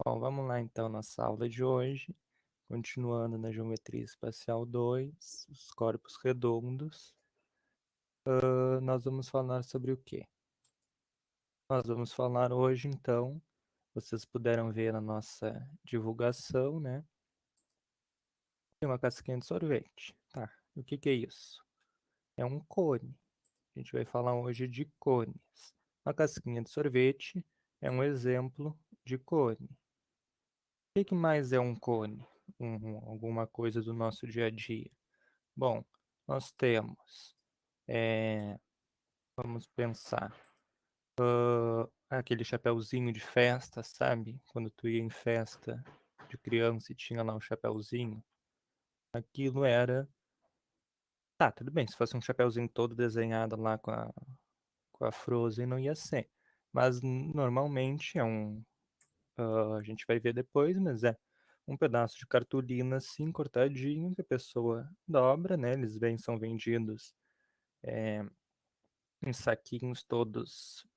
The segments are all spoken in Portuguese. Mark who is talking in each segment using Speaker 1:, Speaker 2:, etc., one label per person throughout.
Speaker 1: Bom, vamos lá então nossa aula de hoje, continuando na geometria espacial 2, os corpos redondos. Nós vamos falar sobre o quê? Nós vamos falar hoje então, vocês puderam ver na nossa divulgação, né? Tem uma casquinha de sorvete. Tá, o que que é isso? É um cone. A gente vai falar hoje de cones. A casquinha de sorvete é um exemplo de cone. O que que mais é um cone? Alguma coisa do nosso dia a dia. Bom, nós temos, vamos pensar, aquele chapeuzinho de festa, sabe? Quando tu ia em festa de criança e tinha lá um chapeuzinho, aquilo era, tá, tudo bem, se fosse um chapeuzinho todo desenhado lá com a Frozen não ia ser, mas normalmente a gente vai ver depois, mas é um pedaço de cartolina assim cortadinho que a pessoa dobra, né? Eles são vendidos em saquinhos todos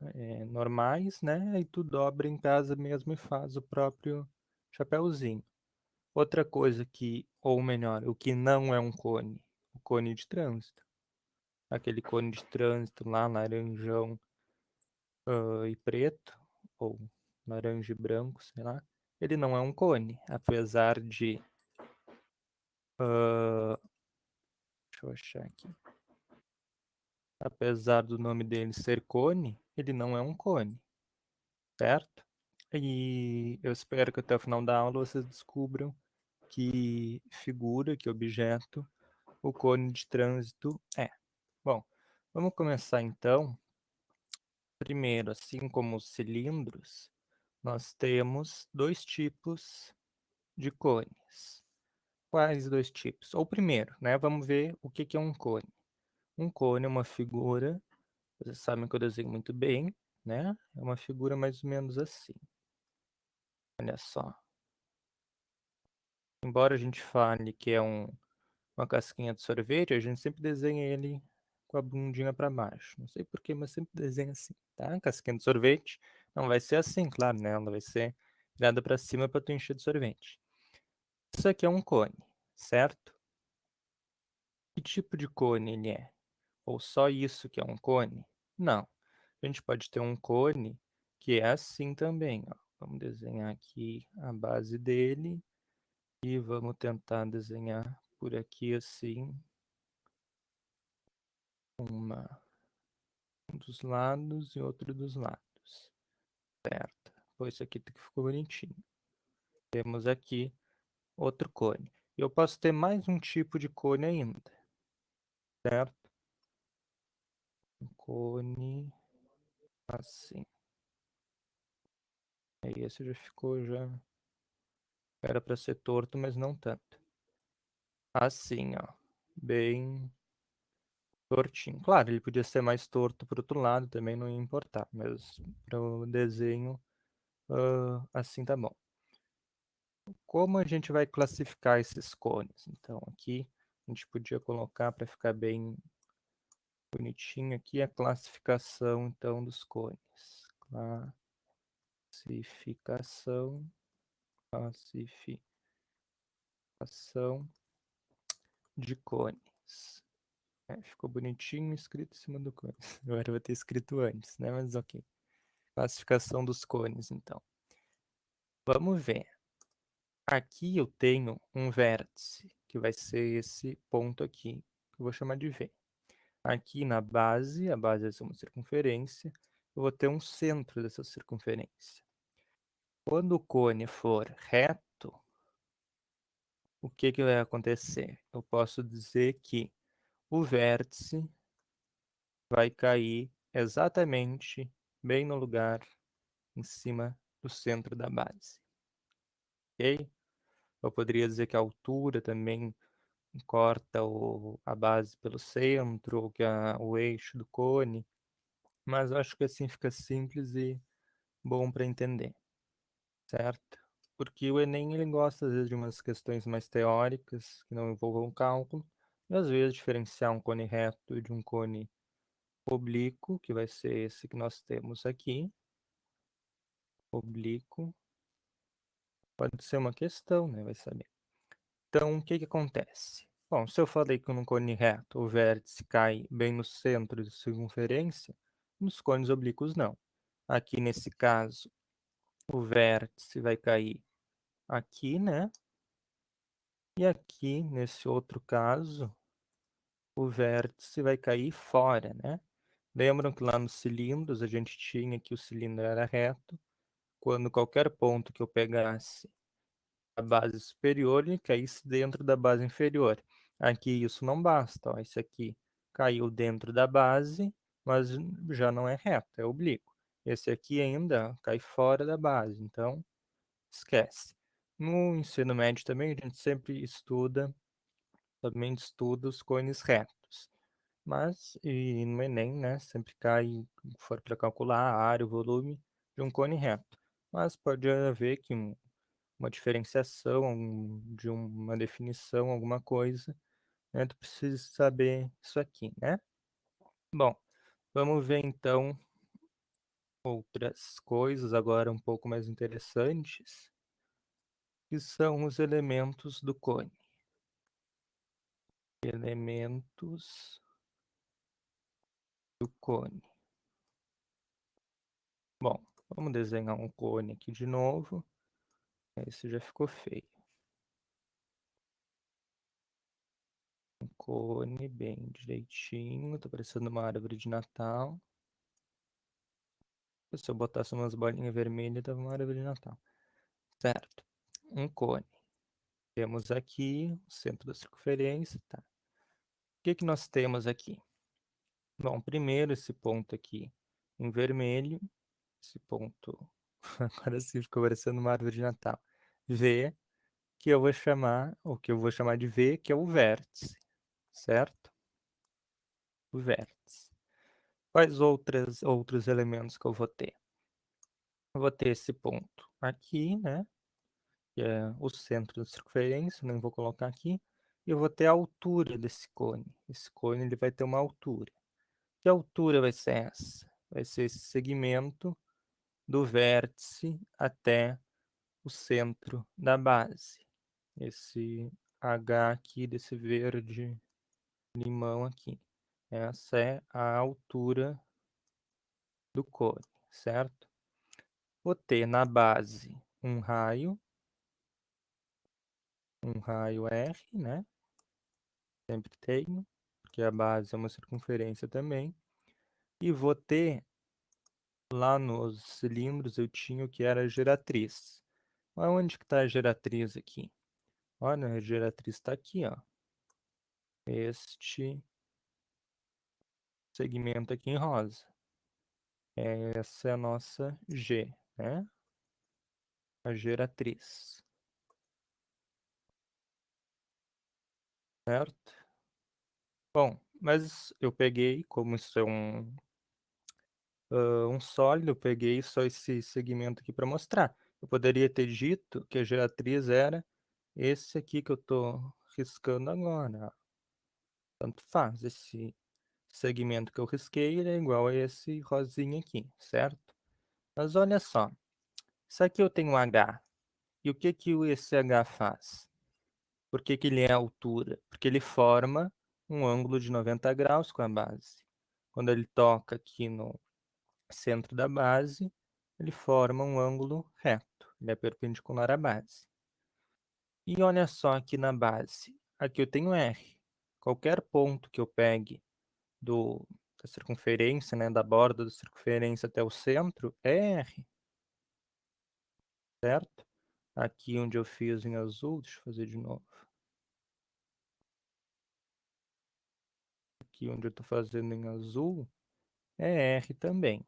Speaker 1: normais, né? Aí tu dobra em casa mesmo e faz o próprio chapéuzinho. Outra coisa que, ou melhor, o que não é um cone, o cone de trânsito. Aquele cone de trânsito lá, laranjão e preto, ou laranja e branco, sei lá. Ele não é um cone, apesar de. Deixa eu achar aqui. Apesar do nome dele ser cone, ele não é um cone, certo? E eu espero que até o final da aula vocês descubram que figura, que objeto o cone de trânsito é. Bom, vamos começar então. Primeiro, assim como os cilindros, nós temos dois tipos de cones. Quais dois tipos? Ou primeiro, né? Vamos ver o que é um cone. Um cone é uma figura, vocês sabem que eu desenho muito bem, né? É uma figura mais ou menos assim. Olha só. Embora a gente fale que é uma casquinha de sorvete, a gente sempre desenha ele com a bundinha para baixo. Não sei porquê, mas sempre desenha assim, tá? Casquinha de sorvete não vai ser assim, claro, né? Ela vai ser virada para cima para tu encher de sorvete. Isso aqui é um cone, certo? Que tipo de cone ele é? Ou só isso que é um cone? Não. A gente pode ter um cone que é assim também, ó. Vamos desenhar aqui a base dele e vamos tentar desenhar por aqui assim uma um dos lados e outro dos lados. Certo. Pois isso aqui ficou bonitinho. Temos aqui outro cone. Eu posso ter mais um tipo de cone ainda, certo? Um cone assim. Aí esse já ficou, já era para ser torto, mas não tanto. Assim, ó. Bem tortinho. Claro, ele podia ser mais torto para outro lado, também não ia importar, mas para o desenho, assim tá bom. Como a gente vai classificar esses cones? Então, aqui a gente podia colocar para ficar bem bonitinho aqui a classificação então dos cones. Classificação, classificação de cones. Ficou bonitinho escrito em cima do cone. Agora eu vou ter escrito antes, né? Mas ok. Classificação dos cones, então. Vamos ver. Aqui eu tenho um vértice, que vai ser esse ponto aqui, que eu vou chamar de V. Aqui na base, a base vai ser uma circunferência, eu vou ter um centro dessa circunferência. Quando o cone for reto, o que que vai acontecer? Eu posso dizer que o vértice vai cair exatamente bem no lugar em cima do centro da base. Ok? Eu poderia dizer que a altura também corta a base pelo centro, ou que o eixo do cone, mas eu acho que assim fica simples e bom para entender, certo? Porque o Enem ele gosta às vezes de umas questões mais teóricas que não envolvam cálculo, e às vezes diferenciar um cone reto de um cone oblíquo, que vai ser esse que nós temos aqui, oblíquo, Pode ser uma questão, né? Vai saber. Então, o que que acontece? Bom, se eu falei que num cone reto o vértice cai bem no centro de circunferência, nos cones oblíquos não. Aqui nesse caso, o vértice vai cair aqui, né? E aqui, nesse outro caso, o vértice vai cair fora, né? Lembram que lá nos cilindros a gente tinha que o cilindro era reto. Quando qualquer ponto que eu pegasse a base superior, ele caísse dentro da base inferior. Aqui isso não basta, ó. Esse aqui caiu dentro da base, mas já não é reto, é oblíquo. Esse aqui ainda cai fora da base, então esquece. No ensino médio também a gente sempre estuda, também estuda os cones retos. Mas, e no Enem, né, sempre cai, for para calcular a área, o volume de um cone reto. Mas pode haver que uma diferenciação, de uma definição, alguma coisa, né, tu precisa saber isso aqui, né? Bom, vamos ver então outras coisas agora um pouco mais interessantes, que são os elementos do cone. Elementos do cone. Bom, vamos desenhar um cone aqui de novo. Esse já ficou feio. Um cone bem direitinho. Tá parecendo uma árvore de Natal. Se eu botasse umas bolinhas vermelhas, dava uma árvore de Natal. Certo. Um cone. Temos aqui o centro da circunferência. Tá. O que que nós temos aqui? Bom, primeiro esse ponto aqui em vermelho. Esse ponto. Agora sim ficou parecendo uma árvore de Natal. V, que eu vou chamar, o que eu vou chamar de V, que é o vértice. Certo? O vértice. Quais outros elementos que eu vou ter? Eu vou ter esse ponto aqui, né? Que é o centro da circunferência, não vou colocar aqui. E eu vou ter a altura desse cone. Esse cone ele vai ter uma altura. Que altura vai ser essa? Vai ser esse segmento do vértice até o centro da base. Esse H aqui desse verde limão aqui. Essa é a altura do cone, certo? Vou ter na base um raio R, né? Sempre tenho, porque a base é uma circunferência também. E vou ter, lá nos cilindros, eu tinha o que era a geratriz. Onde que está a geratriz aqui? Olha, a geratriz está aqui, ó. Este segmento aqui em rosa. Essa é a nossa G, né? A geratriz, certo? Bom, mas eu peguei, como isso é um sólido, eu peguei só esse segmento aqui para mostrar. Eu poderia ter dito que a geratriz era esse aqui que eu estou riscando agora, ó. Tanto faz, esse segmento que eu risquei ele é igual a esse rosinha aqui, certo? Mas olha só, isso aqui eu tenho H. E o que que esse H faz? Por que que ele é a altura? Porque ele forma um ângulo de 90 graus com a base. Quando ele toca aqui no centro da base, ele forma um ângulo reto. Ele é perpendicular à base. E olha só aqui na base. Aqui eu tenho R. Qualquer ponto que eu pegue da circunferência, né, da borda da circunferência até o centro, é R, certo? Aqui onde eu fiz em azul, deixa eu fazer de novo. Aqui onde eu estou fazendo em azul, é R também.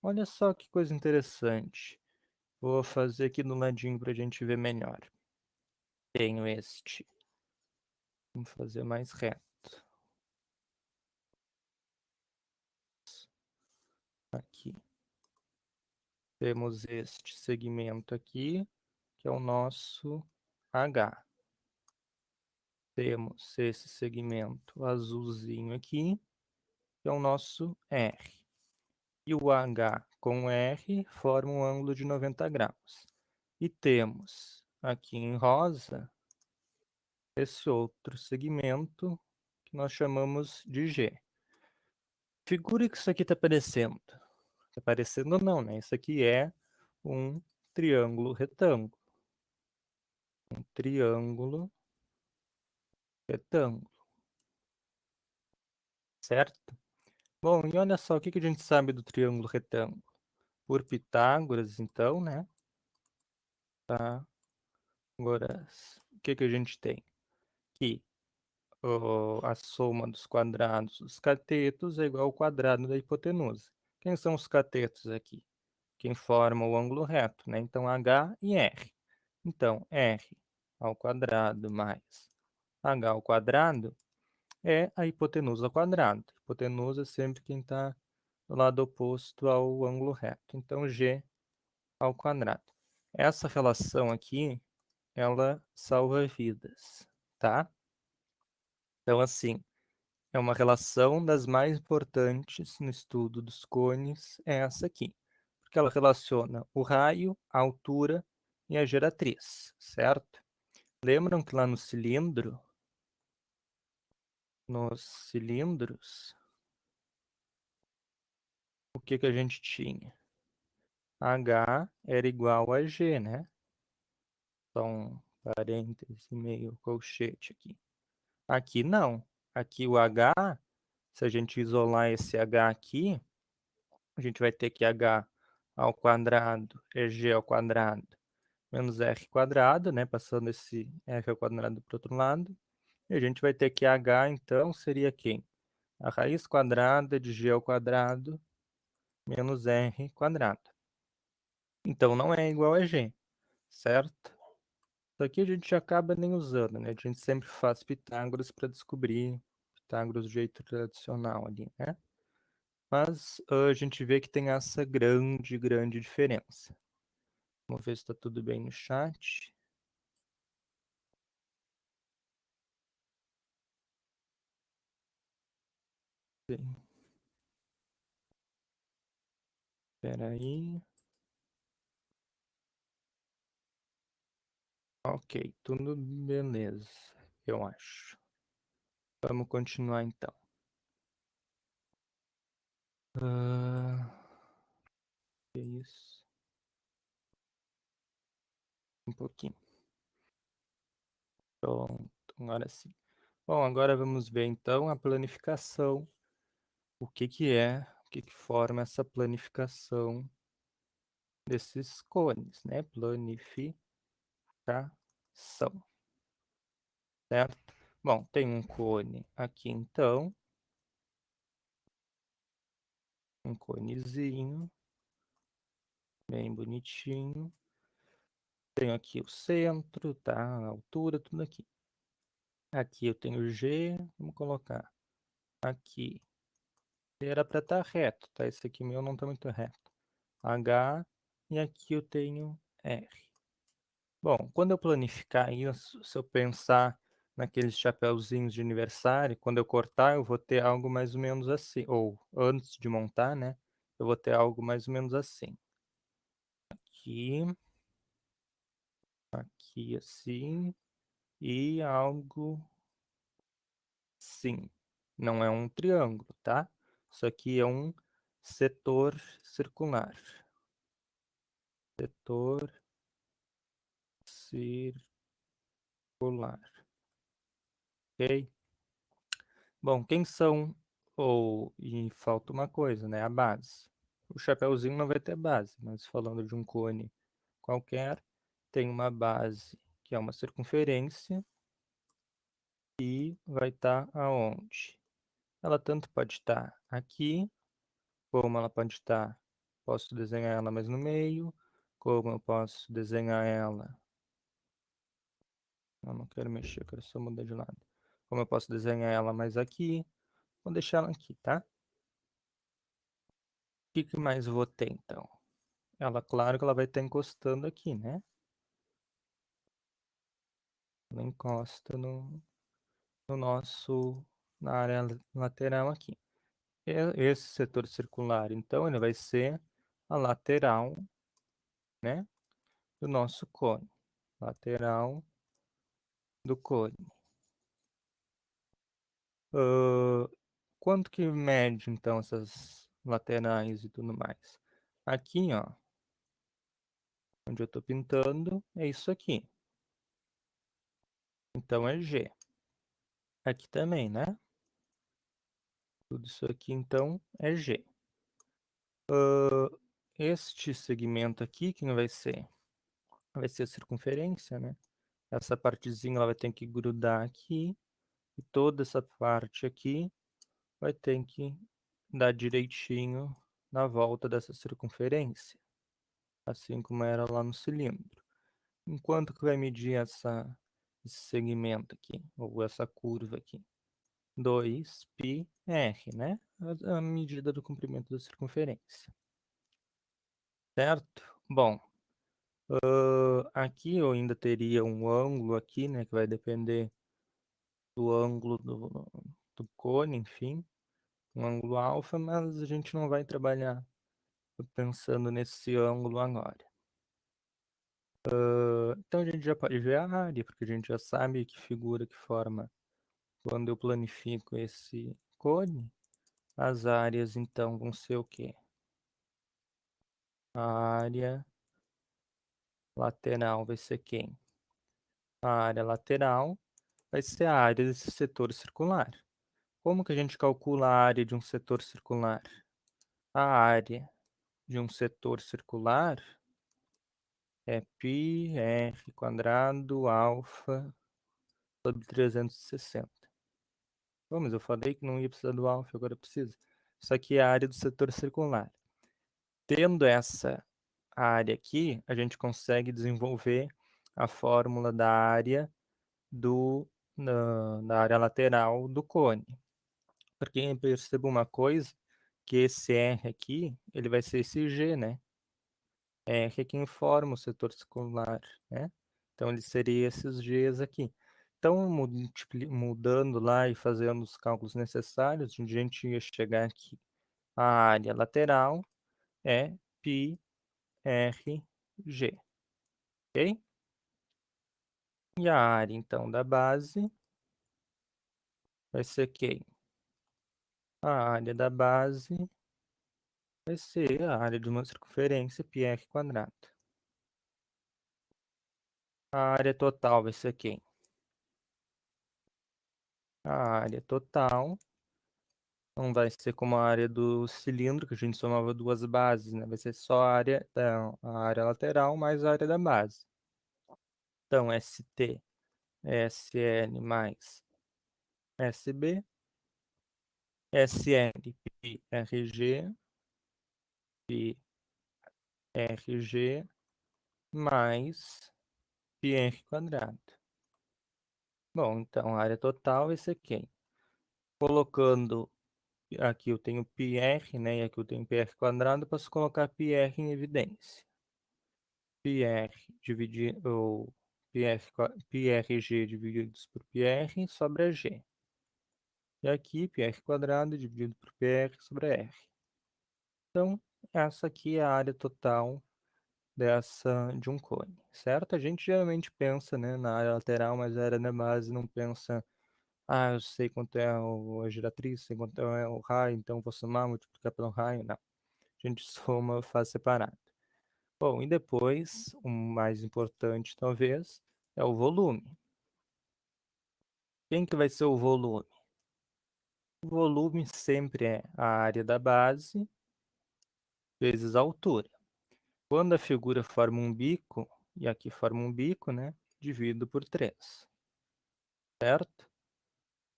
Speaker 1: Olha só que coisa interessante. Vou fazer aqui no ladinho para a gente ver melhor. Tenho este. Vamos fazer mais reto. Aqui. Temos este segmento aqui, que é o nosso H. Temos esse segmento azulzinho aqui, que é o nosso R. E o H com o R forma um ângulo de 90 graus. E temos aqui em rosa esse outro segmento que nós chamamos de G. Figura que isso aqui está parecendo. Está parecendo não, né? Isso aqui é um triângulo retângulo. Um triângulo retângulo. Certo? Bom, e olha só, o que a gente sabe do triângulo retângulo? Por Pitágoras, então, né? Pitágoras. O que a gente tem? Que a soma dos quadrados dos catetos é igual ao quadrado da hipotenusa. Quem são os catetos aqui? Quem forma o ângulo reto, né? Então, H e R. Então, R ao quadrado mais H ao quadrado é a hipotenusa ao quadrado. Hipotenusa é sempre quem está do lado oposto ao ângulo reto. Então, G ao quadrado. Essa relação aqui, ela salva vidas, tá? Então, assim, é uma relação das mais importantes no estudo dos cones, é essa aqui. Porque ela relaciona o raio, a altura e a geratriz, certo? Lembram que lá no cilindro, nos cilindros, o que a gente tinha? H era igual a G, né? Então, parêntese, meio colchete aqui. Aqui não. Aqui o H, se a gente isolar esse H aqui, a gente vai ter que H ao quadrado é G ao quadrado menos R quadrado, né? Passando esse R ao quadrado para o outro lado. E a gente vai ter que H, então, seria quem? A raiz quadrada de G ao quadrado menos R quadrado. Então, não é igual a G, certo? Isso aqui a gente acaba nem usando, né? A gente sempre faz Pitágoras para descobrir Pitágoras do jeito tradicional ali, né? Mas a gente vê que tem essa grande diferença. Vamos ver se está tudo bem no chat. Espera aí. Ok, tudo beleza, eu acho. Vamos continuar então. Que isso? Um pouquinho. Pronto, agora sim. Bom, agora vamos ver então a planificação. O que forma essa planificação desses cones, né? Planificação, certo? Bom, tem um cone aqui então, um conezinho, bem bonitinho. Tenho aqui o centro, tá? A altura, tudo aqui. Aqui eu tenho G, vamos colocar aqui. Era para estar reto, tá? Esse aqui meu não está muito reto. H, e aqui eu tenho R. Bom, quando eu planificar isso, se eu pensar naqueles chapeuzinhos de aniversário, quando eu cortar, eu vou ter algo mais ou menos assim. Ou antes de montar, né? Eu vou ter algo mais ou menos assim. Aqui, aqui assim, e algo assim. Não é um triângulo, tá? Isso aqui é um setor circular. Setor circular. Ok? Bom, quem são, e falta uma coisa, né? A base. O chapeuzinho não vai ter base, mas falando de um cone qualquer, tem uma base que é uma circunferência e vai estar aonde? Ela tanto pode estar aqui, como ela pode estar, posso desenhar ela mais no meio, como eu posso desenhar ela. Eu não quero mexer, eu quero só mudar de lado. Como eu posso desenhar ela mais aqui, vou deixar ela aqui, tá? O que mais eu vou ter, então? Ela, claro que ela vai estar encostando aqui, né? Ela encosta no nosso, na área lateral aqui. Esse setor circular, então, ele vai ser a lateral, né? do nosso cone. Lateral do cone. Quanto que mede, então, essas laterais e tudo mais? Aqui, ó, onde eu estou pintando, é isso aqui. Então, é G. Aqui também, né? Tudo isso aqui, então, é G. Este segmento aqui, quem vai ser? Vai ser a circunferência, né? Essa partezinha ela vai ter que grudar aqui. E toda essa parte aqui vai ter que dar direitinho na volta dessa circunferência. Assim como era lá no cilindro. Enquanto que vai medir esse segmento aqui, ou essa curva aqui? 2πr, né? A medida do comprimento da circunferência. Certo? Bom, aqui eu ainda teria um ângulo aqui, né? Que vai depender do ângulo do cone, enfim. Um ângulo alfa, mas a gente não vai trabalhar pensando nesse ângulo agora. Então a gente já pode ver a área, porque a gente já sabe que figura que forma quando eu planifico esse cone. As áreas então vão ser o quê? A área lateral vai ser quem? A área lateral vai ser a área desse setor circular. Como que a gente calcula a área de um setor circular? A área de um setor circular é πr quadrado alfa sobre 360. Bom, mas eu falei que não ia precisar do alfa, agora precisa. Isso aqui é a área do setor circular. Tendo essa área aqui, a gente consegue desenvolver a fórmula da área da área lateral do cone. Porque perceba uma coisa, que esse R aqui, ele vai ser esse G, né? R é quem forma o setor circular, né? Então, ele seria esses Gs aqui. Então, mudando lá e fazendo os cálculos necessários, a gente ia chegar aqui. A área lateral é πrg, ok? E a área, então, da base vai ser quem? A área da base vai ser a área de uma circunferência πr quadrado. A área total vai ser quem? A área total não vai ser como a área do cilindro, que a gente somava duas bases, né? Vai ser só a área lateral mais a área da base. Então, ST, SL mais SB, SL, PRG, PRG mais πr quadrado. Bom, então a área total vai ser quem? Colocando aqui eu tenho πr, né? E aqui eu tenho πr quadrado, posso colocar πr em evidência. πr dividido PRG divididos por PR sobra G. E aqui, PR quadrado dividido por PR sobre R. Então, essa aqui é a área total de um cone, certo? A gente geralmente pensa, né, na área lateral, mas a área da base não pensa, eu sei quanto é a giratriz, sei quanto é o raio, então vou somar, multiplicar pelo raio. Não. A gente soma, faz separado. Bom, e depois, o mais importante talvez, é o volume. Quem que vai ser o volume? O volume sempre é a área da base vezes a altura. Quando a figura forma um bico, e aqui forma um bico, né? Divido por 3, certo?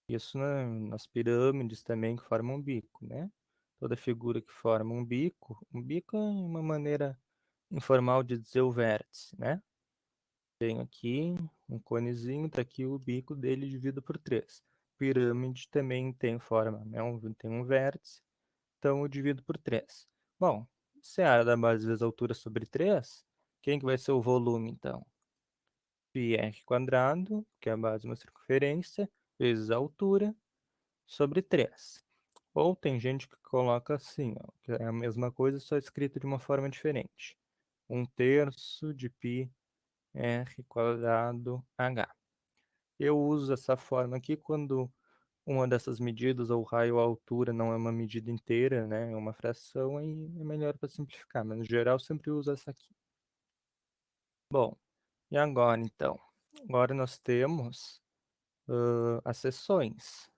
Speaker 1: Isso nas pirâmides também que formam um bico, né? Toda figura que forma um bico é uma maneira informal de dizer o vértice, né? Tenho aqui um conezinho, tá aqui o bico dele dividido por 3. Pirâmide também tem forma, né? Tem um vértice, então eu divido por 3. Bom, se a área da base vezes a altura sobre 3, quem que vai ser o volume, então? πr quadrado, que é a base de uma circunferência, vezes a altura, sobre 3. Ou tem gente que coloca assim, ó, que é a mesma coisa, só escrito de uma forma diferente. 1/3 de π r quadrado h. Eu uso essa forma aqui quando uma dessas medidas, ou raio ou altura, não é uma medida inteira, né? É uma fração, aí é melhor para simplificar, mas no geral eu sempre uso essa aqui. Bom, e agora então? Agora nós temos as seções.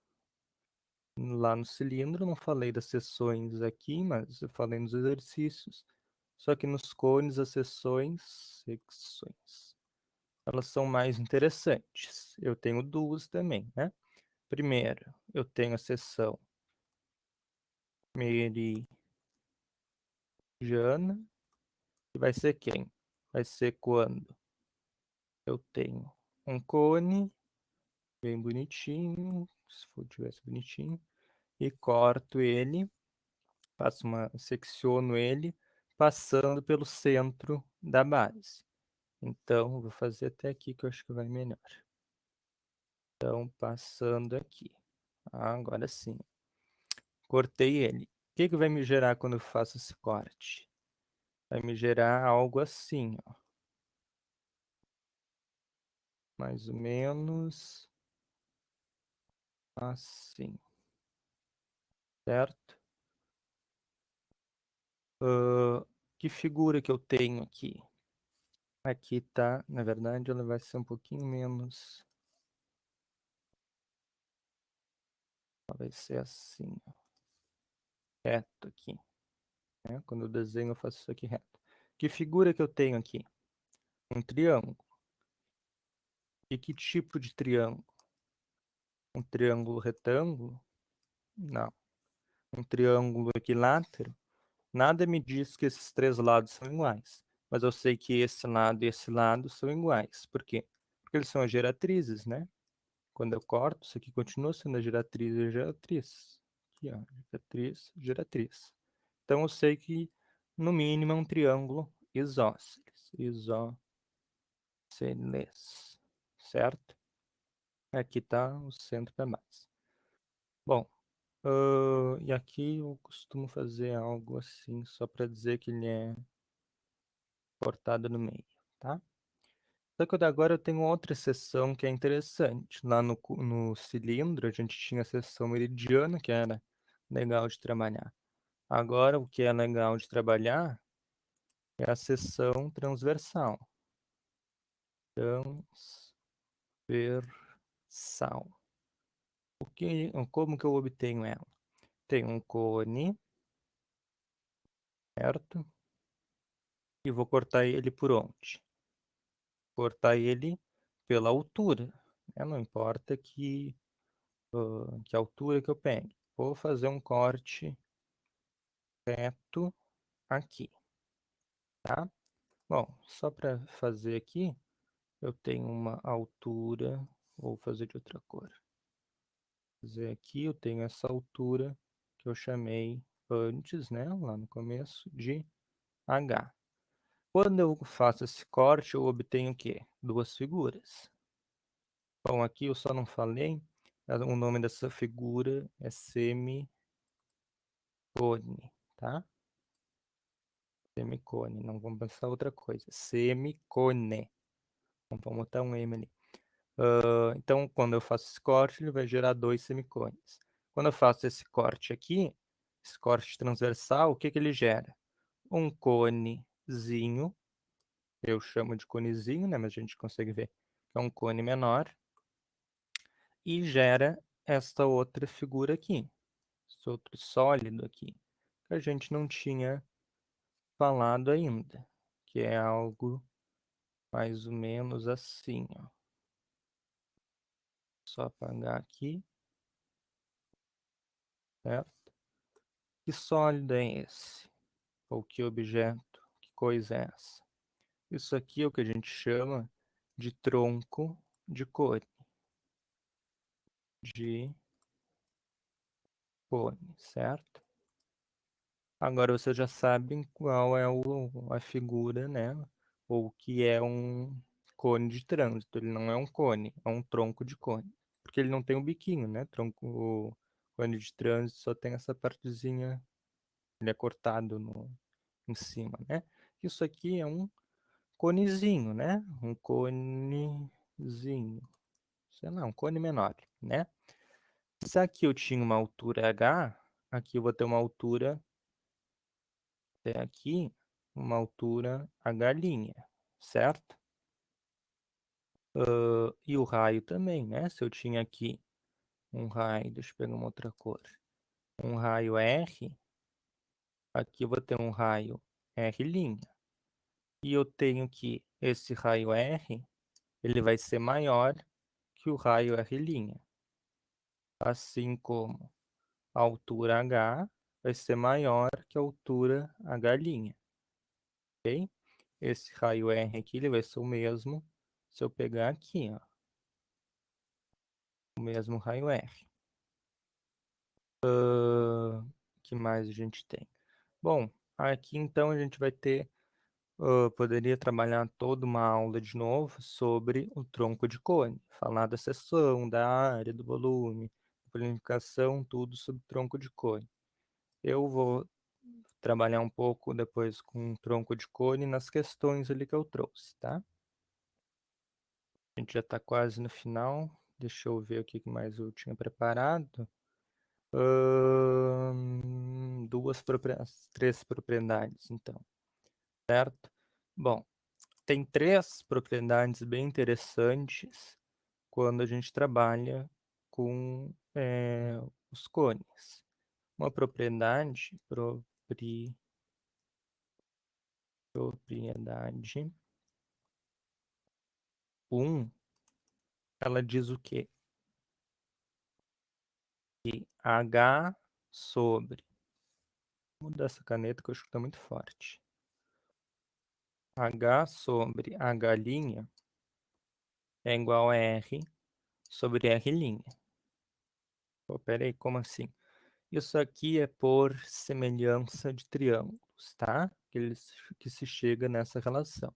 Speaker 1: Lá no cilindro, não falei das seções aqui, mas eu falei nos exercícios. Só que nos cones, as secções, elas são mais interessantes. Eu tenho duas também, né? Primeiro, eu tenho a seção meridiana, que vai ser quem? Vai ser quando eu tenho um cone, bem bonitinho, se for tivesse bonitinho, e corto ele, secciono ele, passando pelo centro da base. Então, vou fazer até aqui que eu acho que vai melhor. Então, passando aqui. Agora sim. Cortei ele. O que que vai me gerar quando eu faço esse corte? Vai me gerar algo assim, ó. Mais ou menos assim. Certo? Que figura que eu tenho aqui? Aqui tá, na verdade, ela vai ser um pouquinho menos. Ela vai ser assim, ó. Reto aqui. Né? Quando eu desenho, eu faço isso aqui reto. Que figura que eu tenho aqui? Um triângulo. E que tipo de triângulo? Um triângulo retângulo? Não. Um triângulo equilátero? Nada me diz que esses três lados são iguais. Mas eu sei que esse lado e esse lado são iguais. Por quê? Porque eles são as geratrizes, né? Quando eu corto, isso aqui continua sendo a geratriz e a geratriz. Aqui, ó. Geratriz, geratriz. Então eu sei que, no mínimo, é um triângulo isósceles. Isósceles. Certo? Aqui está o centro da base. Bom, e aqui eu costumo fazer algo assim, só para dizer que ele é cortado no meio, tá? Só que agora eu tenho outra seção que é interessante. Lá no cilindro a gente tinha a seção meridiana, que era legal de trabalhar. Agora o que é legal de trabalhar é a seção transversal. Transversal. Como que eu obtenho ela? Tem um cone, certo? E vou cortar ele por onde? Cortar ele pela altura, né? Não importa que altura que eu pegue. Vou fazer um corte reto aqui, tá? Bom, só para fazer aqui, eu tenho uma altura, vou fazer de outra cor. Fazer aqui, eu tenho essa altura que eu chamei antes, né, lá no começo, de H. Quando eu faço esse corte, eu obtenho o quê? Duas figuras. Bom, aqui eu só não falei, o nome dessa figura é semicone, tá? Semicone, não vamos pensar outra coisa. Semicone. Vamos botar um M ali. Então, quando eu faço esse corte, ele vai gerar dois semicones. Quando eu faço esse corte aqui, esse corte transversal, o que que ele gera? Um conezinho, eu chamo de conezinho, né? Mas a gente consegue ver que é um cone menor. E gera esta outra figura aqui, esse outro sólido aqui, que a gente não tinha falado ainda, que é algo mais ou menos assim, ó. Só apagar aqui, certo? Que sólido é esse? Ou que objeto? Que coisa é essa? Isso aqui é o que a gente chama de tronco de cone. De cone, certo? Agora vocês já sabem qual é a figura, né? Ou o que é um cone de trânsito. Ele não é um cone, é um tronco de cone. Porque ele não tem o biquinho, né? O cone de trânsito só tem essa partezinha, ele é cortado em cima, né? Isso aqui é um conezinho, né? Um conezinho. Sei lá, um cone menor, né? Se aqui eu tinha uma altura h, aqui eu vou ter uma altura até aqui, uma altura h', certo? E o raio também, né? Se eu tinha aqui um raio, deixa eu pegar uma outra cor, um raio R, aqui eu vou ter um raio R'. E eu tenho que esse raio R, ele vai ser maior que o raio R'. Assim como a altura H vai ser maior que a altura H', ok? Esse raio R aqui, ele vai ser o mesmo se eu pegar aqui, ó, o mesmo raio R. Que mais a gente tem? Bom, aqui então a gente vai ter, poderia trabalhar toda uma aula de novo sobre o tronco de cone, falar da seção, da área, do volume, planificação, tudo sobre o tronco de cone. Eu vou trabalhar um pouco depois com o tronco de cone nas questões ali que eu trouxe, tá? A gente já está quase no final. Deixa eu ver o que mais eu tinha preparado. Três propriedades, então, certo? Bom, tem três propriedades bem interessantes quando a gente trabalha com os cones. Uma propriedade 1, ela diz o quê? Que H sobre... Vou mudar essa caneta que eu acho que está muito forte. H sobre H' é igual a R sobre R'. Pô, peraí, como assim? Isso aqui é por semelhança de triângulos, tá? Que se chega nessa relação.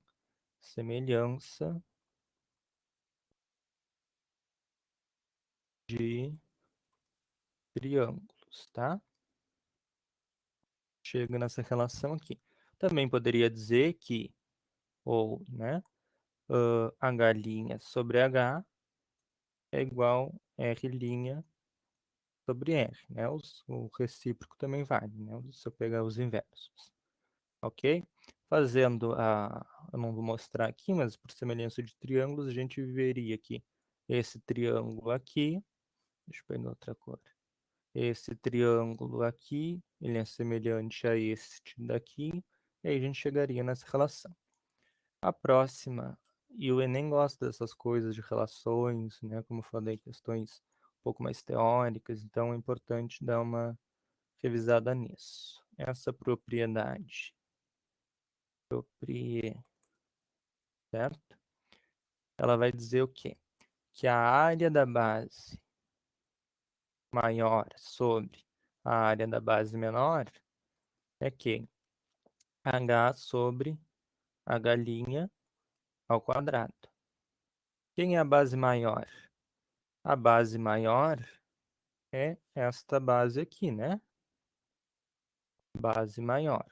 Speaker 1: Semelhança de triângulos, tá? Chega nessa relação aqui. Também poderia dizer que, ou, né, H' sobre H é igual R' sobre R, né? O recíproco também vale, né? Se eu pegar os inversos, ok? Fazendo a... Eu não vou mostrar aqui, mas por semelhança de triângulos, a gente veria que esse triângulo aqui... Deixa eu pegar outra cor. Esse triângulo aqui, ele é semelhante a este daqui, e aí a gente chegaria nessa relação. A próxima, e o Enem gosta dessas coisas de relações, né? Como eu falei, questões um pouco mais teóricas, então é importante dar uma revisada nisso. Essa propriedade, certo? Ela vai dizer o quê? Que a área da base maior sobre a área da base menor é que H sobre H' ao quadrado. Quem é a base maior? A base maior é esta base aqui, né? Base maior.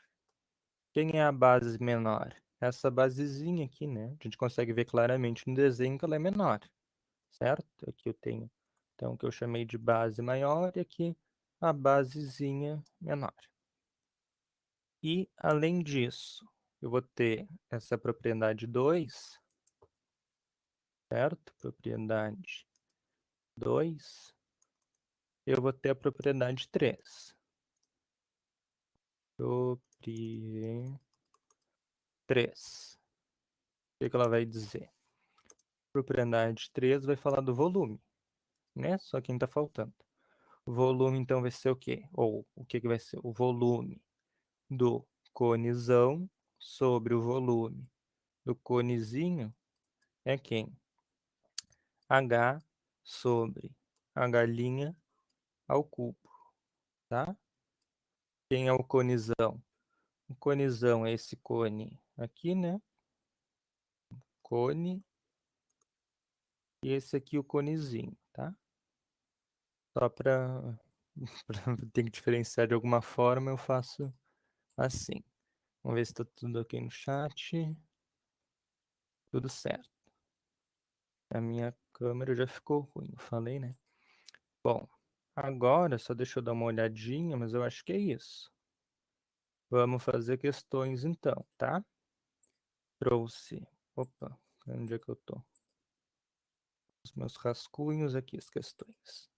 Speaker 1: Quem é a base menor? Essa basezinha aqui, né? A gente consegue ver claramente no desenho que ela é menor, certo? Aqui eu tenho, então, o que eu chamei de base maior e aqui a basezinha menor. E, além disso, eu vou ter essa propriedade 2, certo? Propriedade 2. Eu vou ter a propriedade 3. Propriedade 3. O que ela vai dizer? Propriedade 3 vai falar do volume, né? Só quem está faltando. O volume, então, vai ser o quê? Ou o que vai ser? O volume do conezão sobre o volume do conezinho é quem? H sobre H' ao cubo, tá? Quem é o conezão? O conezão é esse cone aqui, né? Cone. E esse aqui o conezinho, tá? Só para ter que diferenciar de alguma forma, eu faço assim. Vamos ver se tá tudo ok no chat. Tudo certo. A minha câmera já ficou ruim, eu falei, né? Bom, agora só deixa eu dar uma olhadinha, mas eu acho que é isso. Vamos fazer questões então, tá? Trouxe. Opa, onde é que eu tô? Os meus rascunhos aqui, as questões.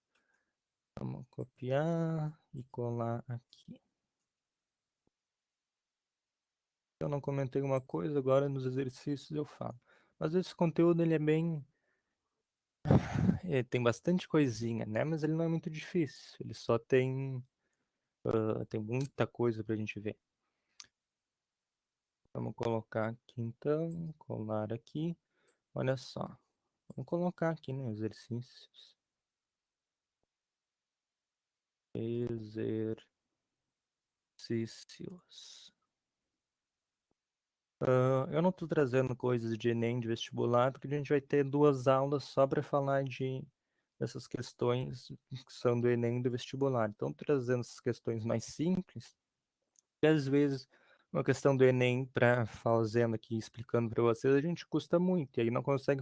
Speaker 1: Vamos copiar e colar aqui. Eu não comentei uma coisa, agora nos exercícios eu falo. Mas esse conteúdo ele é bem. Tem bastante coisinha, né? Mas ele não é muito difícil. Ele só tem. Tem muita coisa pra gente ver. Vamos colocar aqui então. Colar aqui. Olha só. Vamos colocar aqui, né? Exercícios. Exercícios. Eu não estou trazendo coisas de Enem, de vestibular, porque a gente vai ter 2 aulas só para falar dessas questões que são do Enem e do vestibular. Então, trazendo essas questões mais simples, e às vezes uma questão do Enem, para fazendo aqui, explicando para vocês, a gente custa muito, e aí não consegue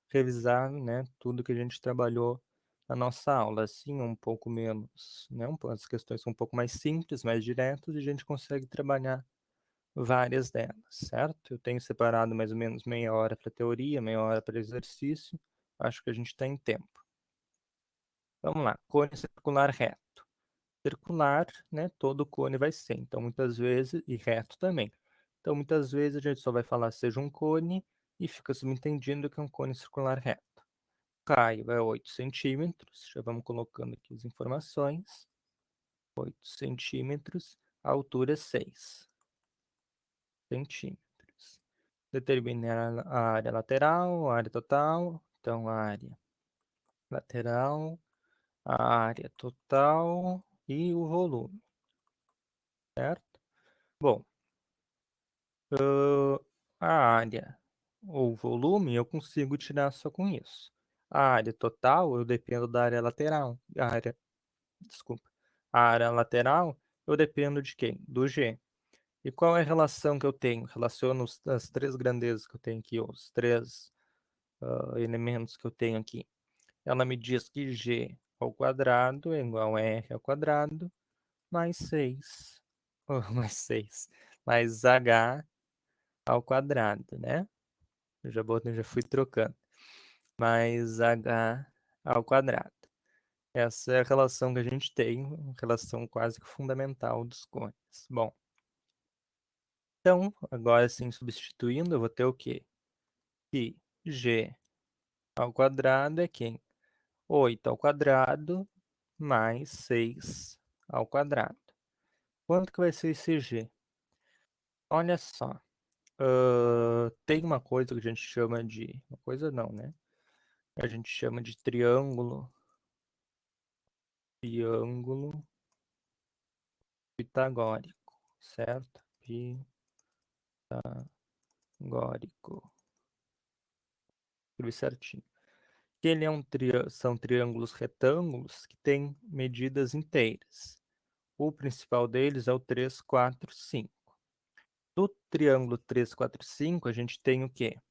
Speaker 1: revisar, né, tudo que a gente trabalhou na nossa aula. Assim, um pouco menos, né, as questões são um pouco mais simples, mais diretas, e a gente consegue trabalhar várias delas, certo? Eu tenho separado mais ou menos meia hora para teoria, meia hora para exercício. Acho que a gente está em tempo. Vamos lá, cone circular reto. Circular, né? Todo cone vai ser. Então, muitas vezes, e reto também. Então, muitas vezes a gente só vai falar seja um cone e fica subentendido que é um cone circular reto. Raio é 8 centímetros. Já vamos colocando aqui as informações. 8 centímetros. A altura é 6 centímetros. Determinar a área lateral, a área total. Então, a área lateral, a área total e o volume, certo? Bom, a área ou volume eu consigo tirar só com isso. A área total eu dependo da área lateral. Desculpa. A área lateral eu dependo de quem? Do G. E qual é a relação que eu tenho? Relaciono as 3 grandezas que eu tenho aqui, os 3 elementos que eu tenho aqui. Ela me diz que g ao quadrado é igual a r ao quadrado mais 6, mais 6, mais h ao quadrado, né? Já fui trocando. Mais h ao quadrado. Essa é a relação que a gente tem, uma relação quase que fundamental dos cones. Bom, então, agora sim, substituindo, eu vou ter o quê? Que g ao quadrado é quem? 8 ao quadrado mais 6 ao quadrado. Quanto que vai ser esse G? Olha só. Tem uma coisa que a gente chama de... Uma coisa não, né? A gente chama de triângulo. Triângulo pitagórico, certo? Pitagórico. Escrevi certinho. Que ele é são triângulos retângulos que têm medidas inteiras. O principal deles é o 3, 4, 5. Do triângulo 3, 4, 5, a gente tem o quê?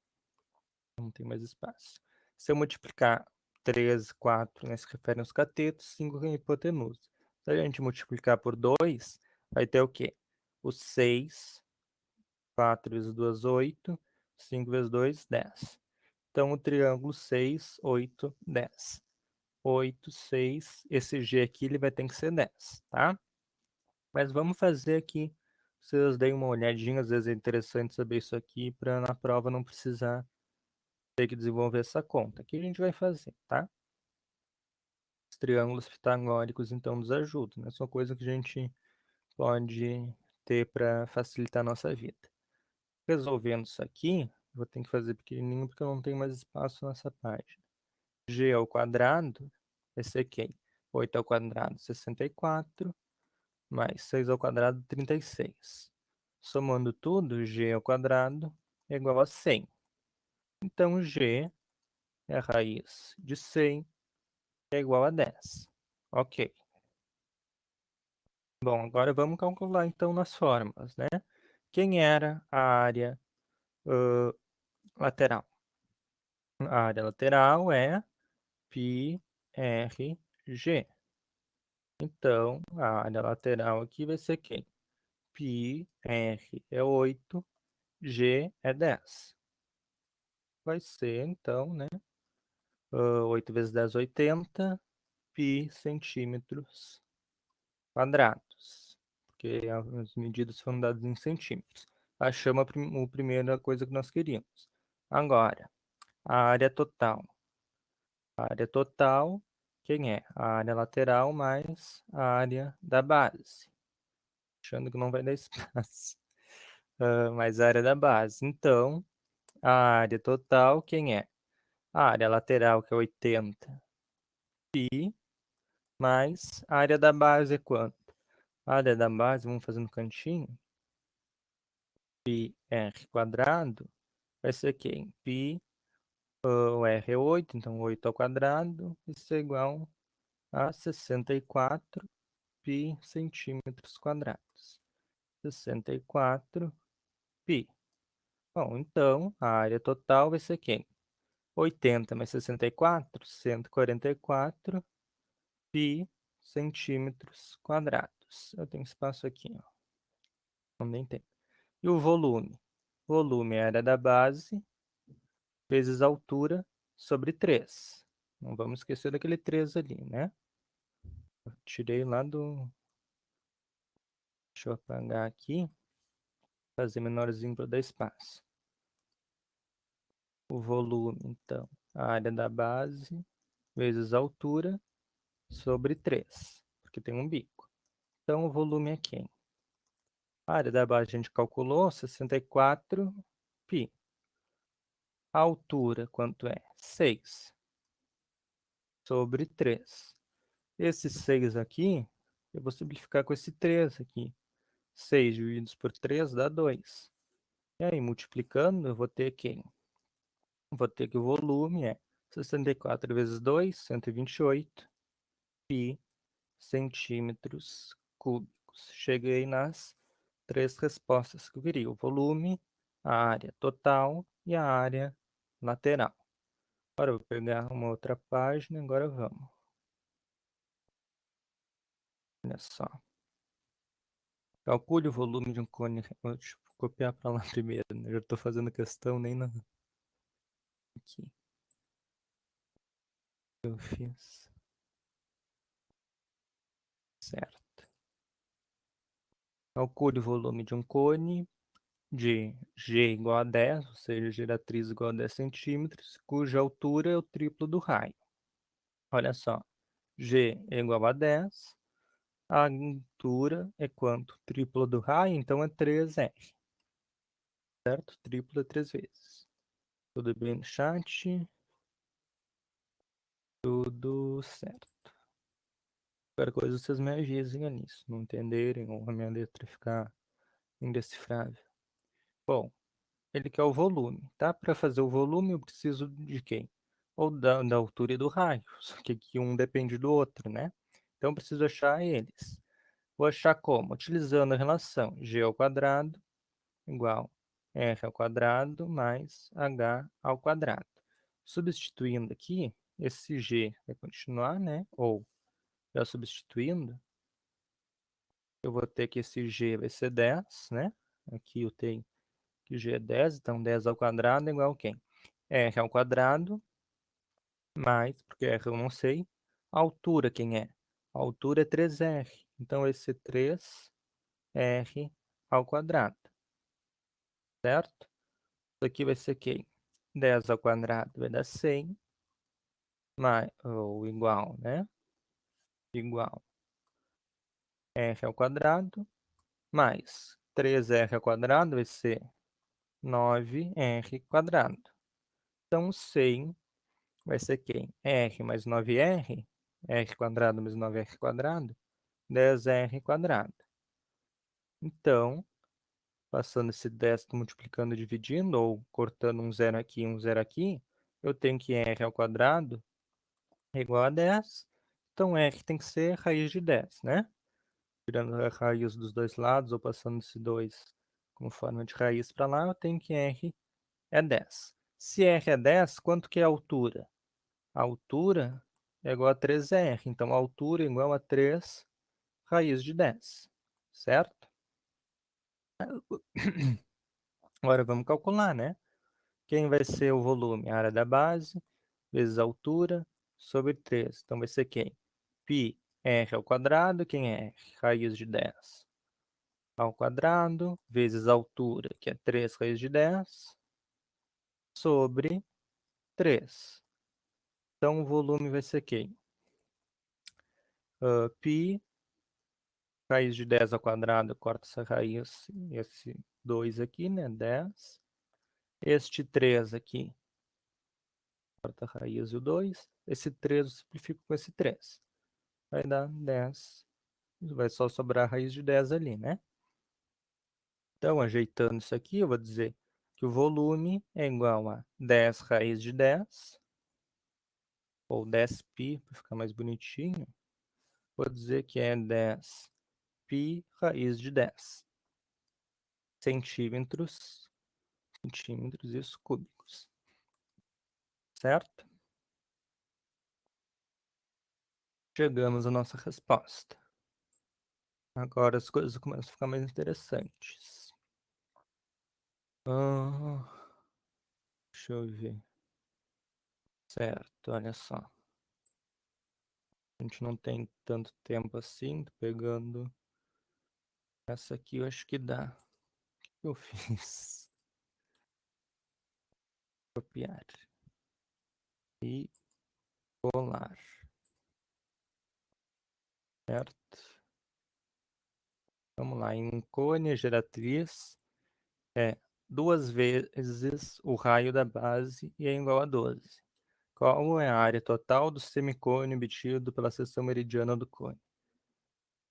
Speaker 1: Não tem mais espaço. Se eu multiplicar 3, 4, né, se refere aos catetos, 5 é a hipotenusa. Se a gente multiplicar por 2, vai ter o quê? O 6, 4 vezes 2, 8, 5 vezes 2, 10. Então, o triângulo 6, 8, 10. 8, 6, esse G aqui ele vai ter que ser 10, tá? Mas vamos fazer aqui, vocês deem uma olhadinha, às vezes é interessante saber isso aqui para na prova não precisar ter que desenvolver essa conta. Aqui a gente vai fazer, tá? Os triângulos pitagóricos então nos ajudam, né? São coisas que a gente pode ter para facilitar a nossa vida. Resolvendo isso aqui, vou ter que fazer pequenininho porque eu não tenho mais espaço nessa página. G ao quadrado vai ser quem? 8 ao quadrado, 64, mais 6 ao quadrado, 36. Somando tudo, g ao quadrado é igual a 100. Então, g é a raiz de 100 é igual a 10. Ok. Bom, agora vamos calcular então nas fórmulas, né? quem era a área lateral? A área lateral é πRG. Então, a área lateral aqui vai ser quem? πR é 8, G é 10. Vai ser, então, né? 8 vezes 10, 80, pi centímetros quadrados. Porque as medidas foram dadas em centímetros. Achamos a primeira coisa que nós queríamos. Agora, a área total. A área total, quem é? A área lateral mais a área da base. Achando que não vai dar espaço. Mais a área da base. Então, a área total, quem é? A área lateral, que é 80 pi, mais a área da base é quanto? A área da base, vamos fazer no cantinho, pi r quadrado, vai ser quem? Pi, o r é 8, então 8 ao quadrado, isso é igual a 64 pi centímetros quadrados. 64 pi. Bom, então, a área total vai ser quem? 80 mais 64, 144 pi centímetros quadrados. Eu tenho espaço aqui, ó. Não nem tem. E o volume? Volume é a área da base vezes a altura sobre 3. Não vamos esquecer daquele 3 ali, né? Eu tirei lá do... Deixa eu apagar aqui. Fazer menorzinho para dar espaço. O volume, então, a área da base vezes a altura sobre 3, porque tem um bico. Então, o volume é quem? A área da base a gente calculou, 64 π. A altura, quanto é? 6 sobre 3. Esse 6 aqui, eu vou simplificar com esse 3 aqui. 6 divididos por 3 dá 2. E aí, multiplicando, eu vou ter quem? Vou ter que o volume é 64 vezes 2, 128 pi centímetros cúbicos. Cheguei nas 3 respostas que eu queria: o volume, a área total e a área lateral. Agora eu vou pegar uma outra página, agora vamos. Olha só. Calcule o volume de um cone. Deixa eu copiar para lá primeiro, né? Eu já estou fazendo questão nem na... Aqui. Eu fiz. Certo. Calcule o volume de um cone de G igual a 10, ou seja, geratriz igual a 10 centímetros, cuja altura é o triplo do raio. Olha só. G é igual a 10. A altura é quanto? Triplo do raio, então é 3R. Certo? Triplo é 3 vezes. Tudo bem no chat? Tudo certo. Qualquer coisa vocês me avisem ali, se não entenderem ou a minha letra ficar indecifrável. Bom, ele quer o volume, tá? Para fazer o volume eu preciso de quem? Ou da altura e do raio, só que aqui um depende do outro, né? Então eu preciso achar eles. Vou achar como? Utilizando a relação g ao quadrado igual r ao quadrado mais h ao quadrado. Substituindo aqui, esse g vai continuar, né? Ou, já substituindo, eu vou ter que esse g vai ser 10, né? Aqui eu tenho que g é 10, então 10 ao quadrado é igual a quem? R ao quadrado mais, porque R eu não sei, a altura quem é? A altura é 3R, então esse é 3R ao quadrado, certo? Isso aqui vai ser quem? 10 ao quadrado vai dar 100, mais, ou igual, né? Igual R ao quadrado, mais 3R ao quadrado vai ser 9R quadrado. Então, 100 vai ser quem? R mais 9R, R quadrado mais 9R quadrado, 10R quadrado. Então, passando esse 10 multiplicando e dividindo, ou cortando um zero aqui e um zero aqui, eu tenho que R ao quadrado é igual a 10. Então, R tem que ser raiz de 10, né? Tirando a raiz dos dois lados, ou passando esse 2 como forma de raiz para lá, eu tenho que R é 10. Se R é 10, quanto que é a altura? A altura é igual a 3R, então a altura é igual a 3 raiz de 10, certo? Agora vamos calcular, né? Quem vai ser o volume? A área da base vezes a altura sobre 3. Então vai ser quem? Π r ao quadrado, quem é r? Raiz de 10 ao quadrado, vezes a altura, que é 3 raiz de 10, sobre 3. Então o volume vai ser quem? Π raiz de 10 ao quadrado, corta essa raiz, esse 2 aqui, né? 10. Este 3 aqui, corta a raiz e o 2. Esse 3 eu simplifico com esse 3. Vai dar 10. Vai só sobrar a raiz de 10 ali, né? Então, ajeitando isso aqui, eu vou dizer que o volume é igual a 10 raiz de 10, ou 10π, para ficar mais bonitinho. Vou dizer que é 10π raiz de 10 centímetros, isso cúbicos, certo? Chegamos à nossa resposta. Agora as coisas começam a ficar mais interessantes. Deixa eu ver. Certo, olha só. A gente não tem tanto tempo assim, tô pegando essa aqui, eu acho que dá. O que eu fiz? Copiar e colar, certo? Vamos lá, em um cone, a geratriz é 2 vezes o raio da base e é igual a 12. Qual é a área total do semicone obtido pela seção meridiana do cone?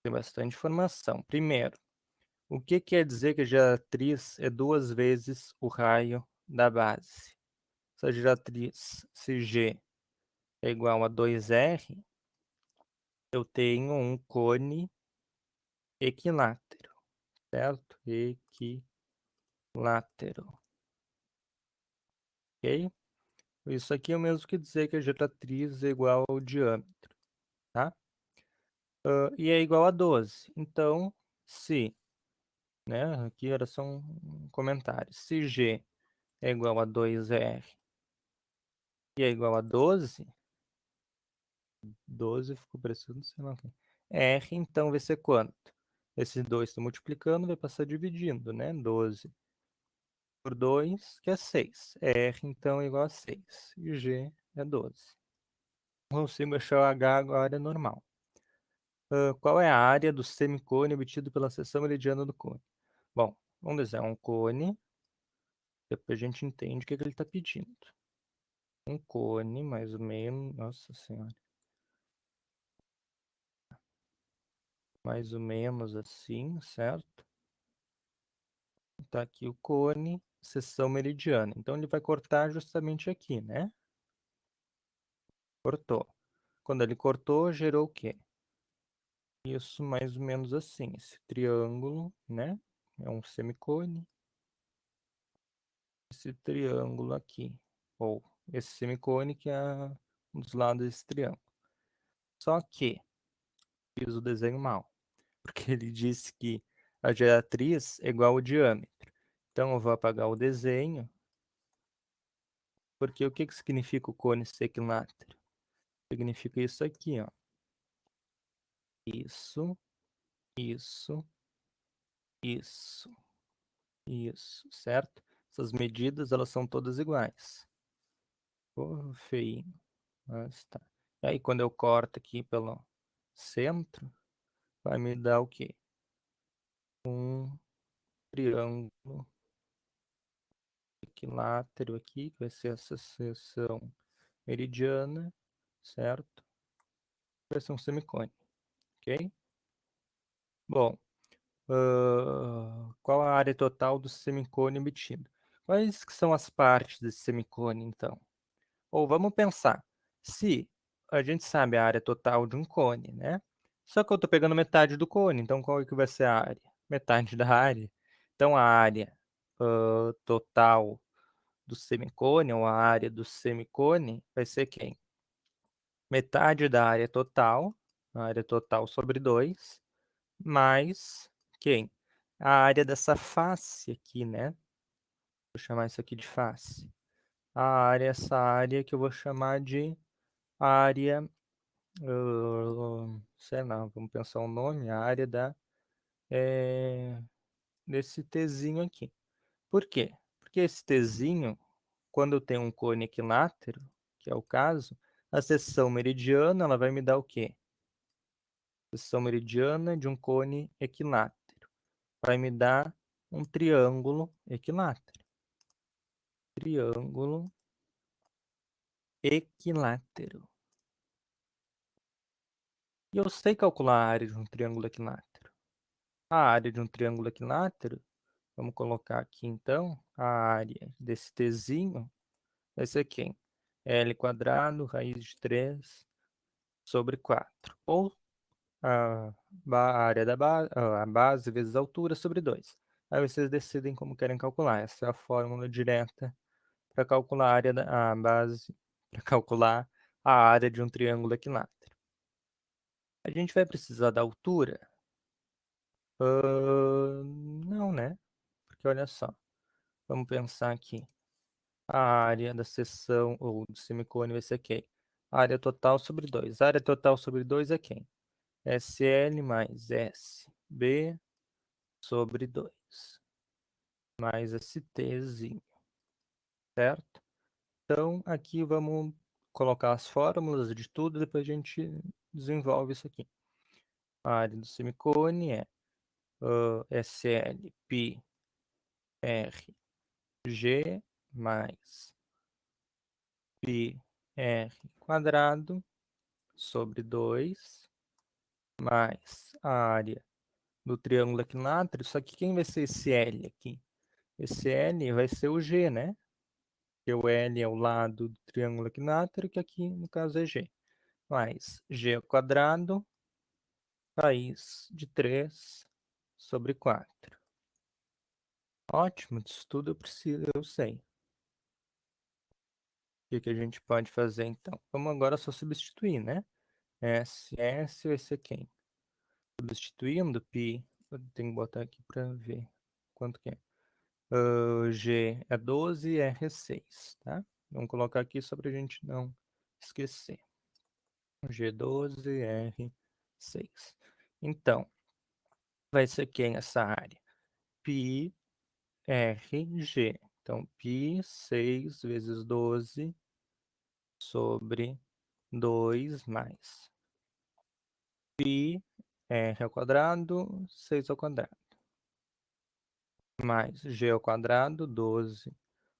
Speaker 1: Tem bastante informação. Primeiro, o que quer dizer que a geratriz é 2 vezes o raio da base? Se a geratriz, se G é igual a 2R, eu tenho um cone equilátero, certo? Equilátero, ok? Isso aqui é o mesmo que dizer que a geratriz é igual ao diâmetro, tá? E é igual a 12. Então, se, né? Aqui era só um comentário. Se G é igual a 2R e é igual a 12, 12 ficou parecendo, sei lá o quê. R, então, vai ser quanto? Esse 2 está multiplicando, vai passar dividindo, né? 12 por 2, que é 6. R, então, é igual a 6. E G é 12. Consigo achar o H agora normal. Qual é a área do semicone obtido pela seção meridiana do cone? Bom, vamos desenhar um cone. Depois a gente entende o que ele está pedindo. Um cone, mais ou menos. Nossa Senhora. Mais ou menos assim, certo? Tá aqui o cone, seção meridiana. Então ele vai cortar justamente aqui, né? Cortou. Quando ele cortou, gerou o quê? Isso mais ou menos assim. Esse triângulo, né? É um semicone. Esse triângulo aqui. Ou esse semicone que é um dos lados desse triângulo. Só que fiz o desenho mal. Porque ele disse que a geratriz é igual ao diâmetro. Então eu vou apagar o desenho. Porque o que significa o cone equilátero? Significa isso aqui, ó. Isso, isso, isso, certo? Essas medidas, elas são todas iguais. Pô, feinho. Mas tá. E aí, quando eu corto aqui pelo centro, vai me dar o quê? Um triângulo equilátero aqui, que vai ser essa seção meridiana, certo? Vai ser um semicone, ok? Bom, qual a área total do semicone obtido? Quais que são as partes desse semicone, então? Ou vamos pensar, se a gente sabe a área total de um cone, né? Só que eu estou pegando metade do cone, então qual é que vai ser a área? Metade da área. Então, a área total do semicone, ou a área do semicone, vai ser quem? Metade da área total, a área total sobre 2, mais quem? A área dessa face aqui, né? Vou chamar isso aqui de face. Essa área que eu vou chamar de área, sei lá, vamos pensar um nome, a área desse Tzinho aqui. Por quê? Porque esse Tzinho, quando eu tenho um cone equilátero, que é o caso, a seção meridiana, ela vai me dar o quê? Seção meridiana de um cone equilátero. Vai me dar um triângulo equilátero. Triângulo equilátero. E eu sei calcular a área de um triângulo equilátero. A área de um triângulo equilátero, vamos colocar aqui então, a área desse Tzinho vai ser quem? L quadrado, raiz de 3 sobre 4. Ou a área da a base vezes a altura sobre 2. Aí vocês decidem como querem calcular. Essa é a fórmula direta para calcular a área da a base, para calcular a área de um triângulo equilátero. A gente vai precisar da altura? Não, né? Porque olha só, vamos pensar aqui. A área da seção ou do semicone vai ser quem? A área total sobre 2. A área total sobre 2 é quem? SL mais SB sobre 2. Mais STzinho, certo? Então, aqui vamos colocar as fórmulas de tudo, depois a gente desenvolve isso aqui. A área do semicone é SL pi R G mais pi R quadrado sobre 2 mais a área do triângulo equilátero. Só que quem vai ser esse L aqui? Esse L vai ser o G, né? Que o L é o lado do triângulo equilátero, que aqui no caso é G. Mais G ao quadrado raiz de 3 sobre 4. Ótimo, disso tudo eu sei. O que a gente pode fazer então? Vamos agora só substituir, né? S vai ser quem? Substituindo π, eu tenho que botar aqui para ver quanto que é. G é 12, R é 6, tá? Vamos colocar aqui só para a gente não esquecer. G12, R6. Então, vai ser quem essa área? Π RG. Então, π 6 vezes 12 sobre 2 mais π r ao quadrado, 6 ao quadrado. Mais g ao quadrado, 12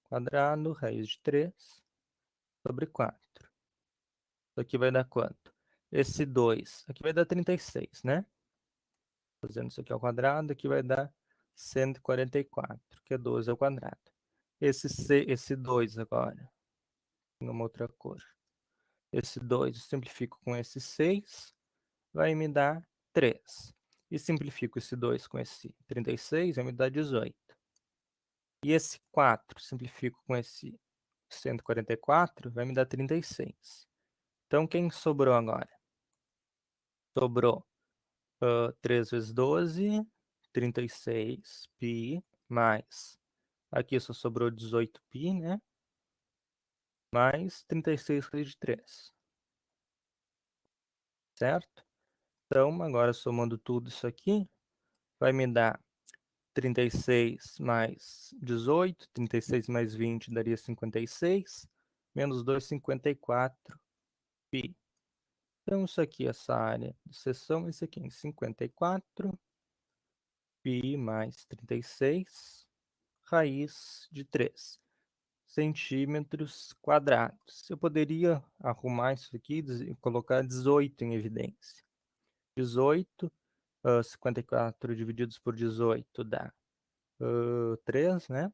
Speaker 1: quadrado, raiz de 3 sobre 4. Isso aqui vai dar quanto? Esse 2 aqui vai dar 36, né? Fazendo isso aqui ao quadrado, aqui vai dar 144, que é 12 ao quadrado. Esse 2 agora, em uma outra cor. Esse 2 eu simplifico com esse 6, vai me dar 3. E simplifico esse 2 com esse 36, vai me dar 18. E esse 4, simplifico com esse 144, vai me dar 36. Então, quem sobrou agora? Sobrou 3 vezes 12, 36 π, mais, aqui só sobrou 18 π, né? Mais 36 raiz de 3, certo? Então, agora somando tudo isso aqui, vai me dar 36 mais 18, 36 mais 20 daria 56, menos 2, 54 π. Então, isso aqui, essa área de seção, isso aqui em 54 π mais 36, raiz de 3 centímetros quadrados. Eu poderia arrumar isso aqui e colocar 18 em evidência. 18, 54 divididos por 18 dá 3, né?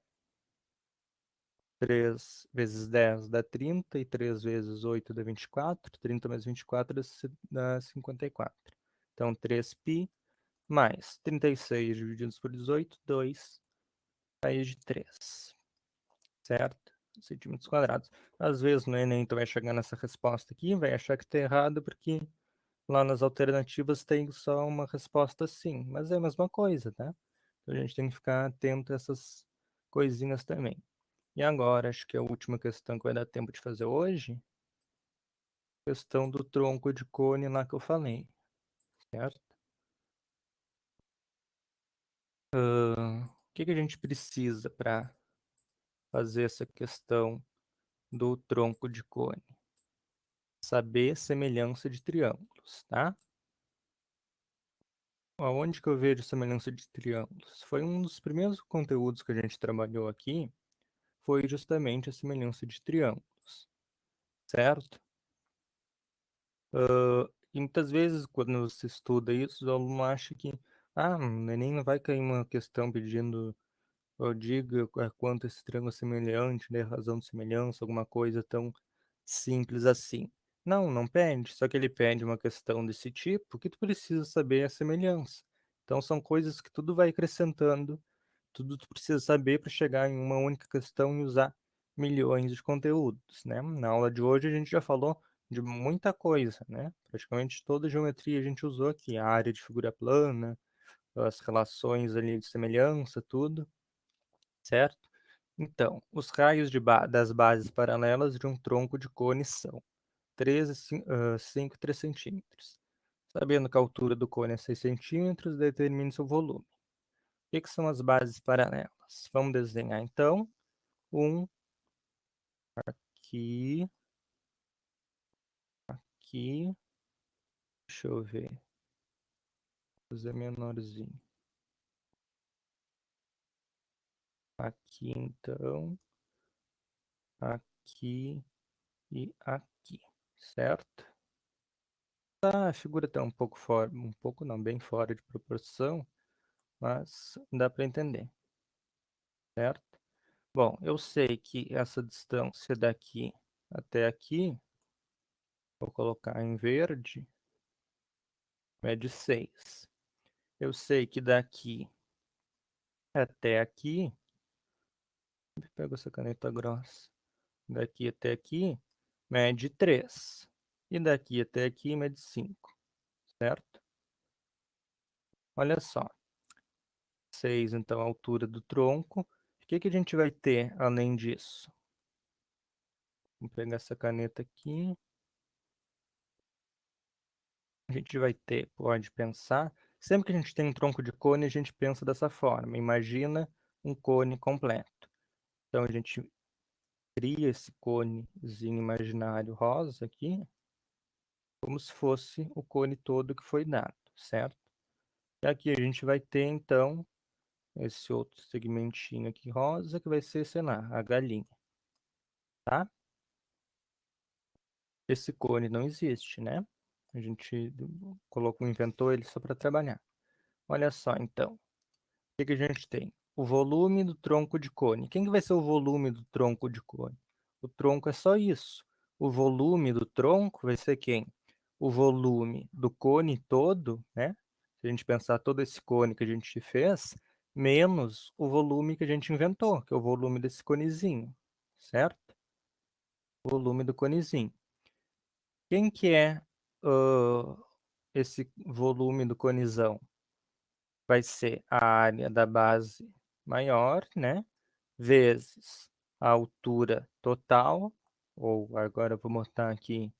Speaker 1: 3 vezes 10 dá 30, e 3 vezes 8 dá 24. 30 mais 24 dá 54. Então, 3π mais 36 divididos por 18, 2. raiz de 3, certo? Centímetros quadrados. Às vezes no Enem tu vai chegar nessa resposta aqui, vai achar que tá errado porque lá nas alternativas tem só uma resposta sim, mas é a mesma coisa, tá? Então a gente tem que ficar atento a essas coisinhas também. E agora, acho que a última questão que vai dar tempo de fazer hoje, questão do tronco de cone lá que eu falei, certo? O que que a gente precisa para fazer essa questão do tronco de cone? Saber semelhança de triângulos, tá? Aonde que eu vejo semelhança de triângulos? Foi um dos primeiros conteúdos que a gente trabalhou aqui, foi justamente a semelhança de triângulos, certo? E muitas vezes, quando você estuda isso, o aluno acha que, no Enem não vai cair uma questão pedindo, ou diga quanto esse triângulo é semelhante, né, razão de semelhança, alguma coisa tão simples assim. Não, não pede, só que ele pede uma questão desse tipo que tu precisa saber a semelhança. Então são coisas que tudo vai acrescentando, tudo tu precisa saber para chegar em uma única questão e usar milhões de conteúdos, né? Na aula de hoje a gente já falou de muita coisa, né? Praticamente toda a geometria a gente usou aqui, a área de figura plana, as relações ali de semelhança, tudo, certo? Então, os raios das bases paralelas de um tronco de cone são 13, 5 e 3 centímetros. Sabendo que a altura do cone é 6 centímetros, determine seu volume. O que que são as bases paralelas? Vamos desenhar então um aqui, aqui, deixa eu ver, vou fazer menorzinho. Aqui então, aqui e aqui, certo? Tá, a figura está um pouco fora, um pouco não, bem fora de proporção, mas dá para entender, certo? Bom, eu sei que essa distância daqui até aqui, vou colocar em verde, é de 6. Eu sei que daqui até aqui, pego essa caneta grossa, daqui até aqui, mede 3. E daqui até aqui, mede 5, certo? Olha só, 6, então, a altura do tronco. O que que a gente vai ter além disso? Vou pegar essa caneta aqui. A gente vai ter, pode pensar, sempre que a gente tem um tronco de cone, a gente pensa dessa forma. Imagina um cone completo. Então, a gente cria esse conezinho imaginário rosa aqui, como se fosse o cone todo que foi dado, certo? E aqui a gente vai ter, então, esse outro segmentinho aqui rosa, que vai ser, sei lá, a galinha, tá? Esse cone não existe, né? A gente colocou, inventou ele só para trabalhar. Olha só, então, o que que a gente tem? O volume do tronco de cone. Quem que vai ser o volume do tronco de cone? O tronco é só isso. O volume do tronco vai ser quem? O volume do cone todo, né? Se a gente pensar todo esse cone que a gente fez, menos o volume que a gente inventou, que é o volume desse conezinho, certo? O volume do conezinho. Quem que é esse volume do conezão? Vai ser a área da base maior, né? Vezes a altura total, ou agora eu vou botar aqui,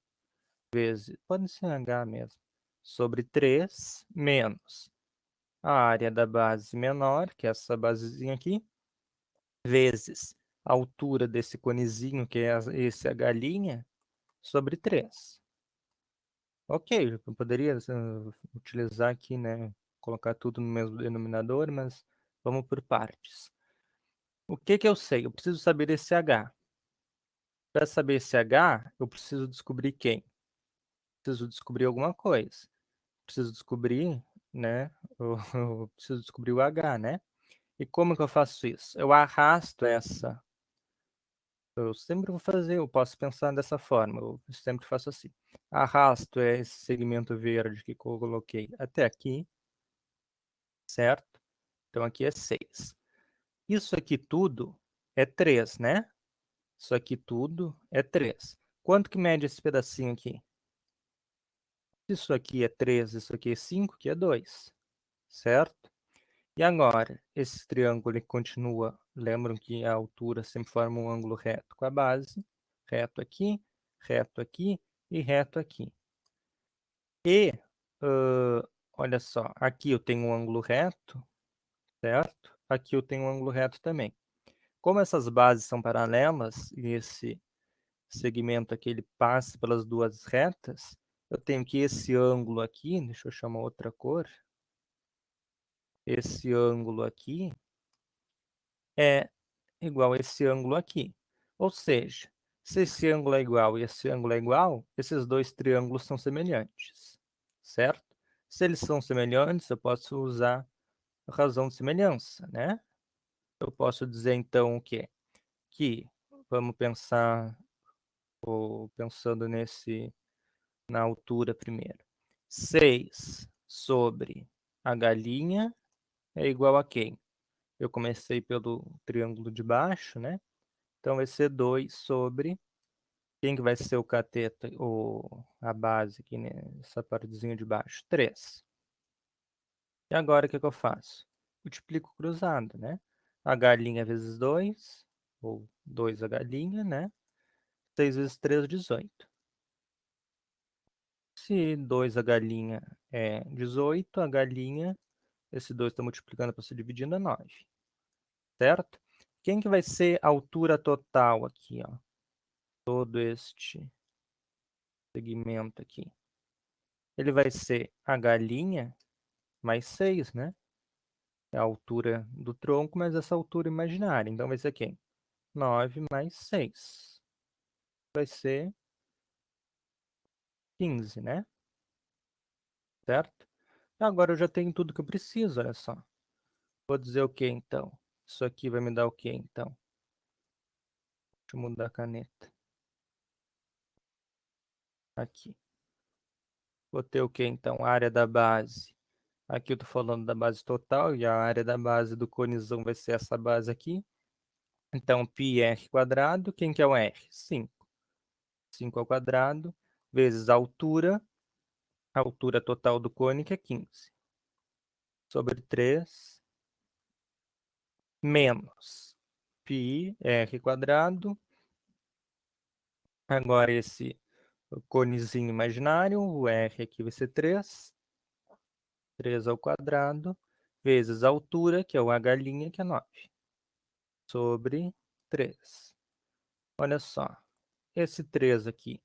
Speaker 1: vezes, pode ser H mesmo, sobre 3, menos a área da base menor, que é essa basezinha aqui, vezes a altura desse conezinho, que é esse a galinha, sobre 3. Ok, eu poderia utilizar aqui, né, colocar tudo no mesmo denominador, mas vamos por partes. O que que eu sei? Eu preciso saber esse H. Para saber esse H, eu preciso descobrir quem? Preciso descobrir alguma coisa. Preciso descobrir, né, eu preciso descobrir o H, né? E como que eu faço isso? Eu arrasto essa. Eu sempre vou fazer, eu posso pensar dessa forma, eu sempre faço assim. Arrasto esse segmento verde que eu coloquei até aqui, certo? Então aqui é 6. Isso aqui tudo é 3, né? Isso aqui tudo é 3. Quanto que mede esse pedacinho aqui? Isso aqui é 3, isso aqui é 5, aqui é 2, certo? E agora, esse triângulo ele continua, lembram que a altura sempre forma um ângulo reto com a base, reto aqui e reto aqui. E, olha só, aqui eu tenho um ângulo reto, certo? Aqui eu tenho um ângulo reto também. Como essas bases são paralelas e esse segmento aqui ele passa pelas duas retas, eu tenho que esse ângulo aqui, deixa eu chamar outra cor, esse ângulo aqui é igual a esse ângulo aqui. Ou seja, se esse ângulo é igual e esse ângulo é igual, esses dois triângulos são semelhantes, certo? Se eles são semelhantes, eu posso usar a razão de semelhança, né? Eu posso dizer então o quê? Que vamos pensar, ou pensando na altura primeiro. 6 sobre a galinha é igual a quem? Eu comecei pelo triângulo de baixo, né? Então vai ser 2 sobre quem que vai ser o cateto, ou a base aqui nessa partezinha de baixo? 3. E agora o que que eu faço? Multiplico cruzado, né? A galinha vezes 2, ou 2 a galinha, né? 6 vezes 3, 18. Se 2 a galinha é 18, a galinha, esse 2 está multiplicando para se dividindo, é 9, certo? Quem que vai ser a altura total aqui, ó? Todo este segmento aqui. Ele vai ser a galinha mais 6, né? É a altura do tronco, mas essa altura imaginária. Então vai ser quem? 9 mais 6. Vai ser 15, né? Certo? Agora eu já tenho tudo que eu preciso, olha só. Vou dizer o que então? Isso aqui vai me dar o que então? Deixa eu mudar a caneta. Aqui. Vou ter o que então? A área da base. Aqui eu estou falando da base total e a área da base do conizão vai ser essa base aqui. Então, πr quadrado, quem que é o r? 5. 5 ao quadrado, vezes a altura total do cone, que é 15. Sobre 3, menos πr quadrado. Agora esse conezinho imaginário, o r aqui vai ser 3. 3 ao quadrado, vezes a altura, que é o a galinha, que é 9. Sobre 3. Olha só, esse 3 aqui,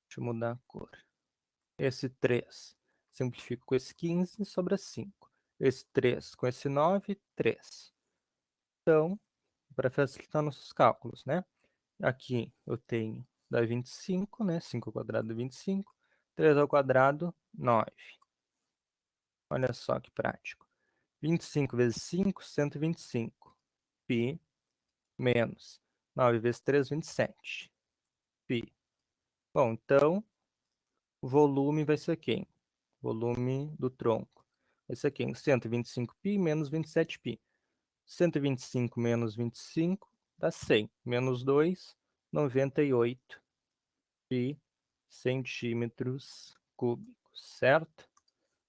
Speaker 1: deixa eu mudar a cor. Esse 3 simplifica com esse 15, sobra 5. Esse 3 com esse 9, 3. Então, para facilitar nossos cálculos, né? Aqui eu tenho dá 25, né? 5 ao quadrado é 25. 3 ao quadrado, 9. Olha só que prático. 25 vezes 5, 125. Π menos 9 vezes 3, 27. Π. Bom, então, o volume vai ser quem? Volume do tronco. Vai ser quem? 125π menos 27π. 125 menos 25 dá 100. Menos 2, 98 π centímetros cúbicos, certo?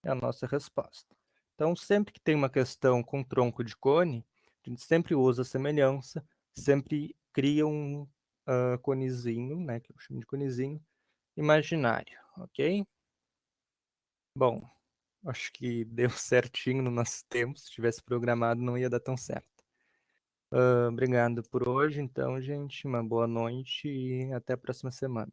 Speaker 1: É a nossa resposta. Então, sempre que tem uma questão com tronco de cone, a gente sempre usa a semelhança, sempre cria um conezinho, né, que eu chamo de conezinho, imaginário, ok? Bom, acho que deu certinho no nosso tempo. Se tivesse programado, não ia dar tão certo. Obrigado por hoje, então, gente. Uma boa noite e até a próxima semana.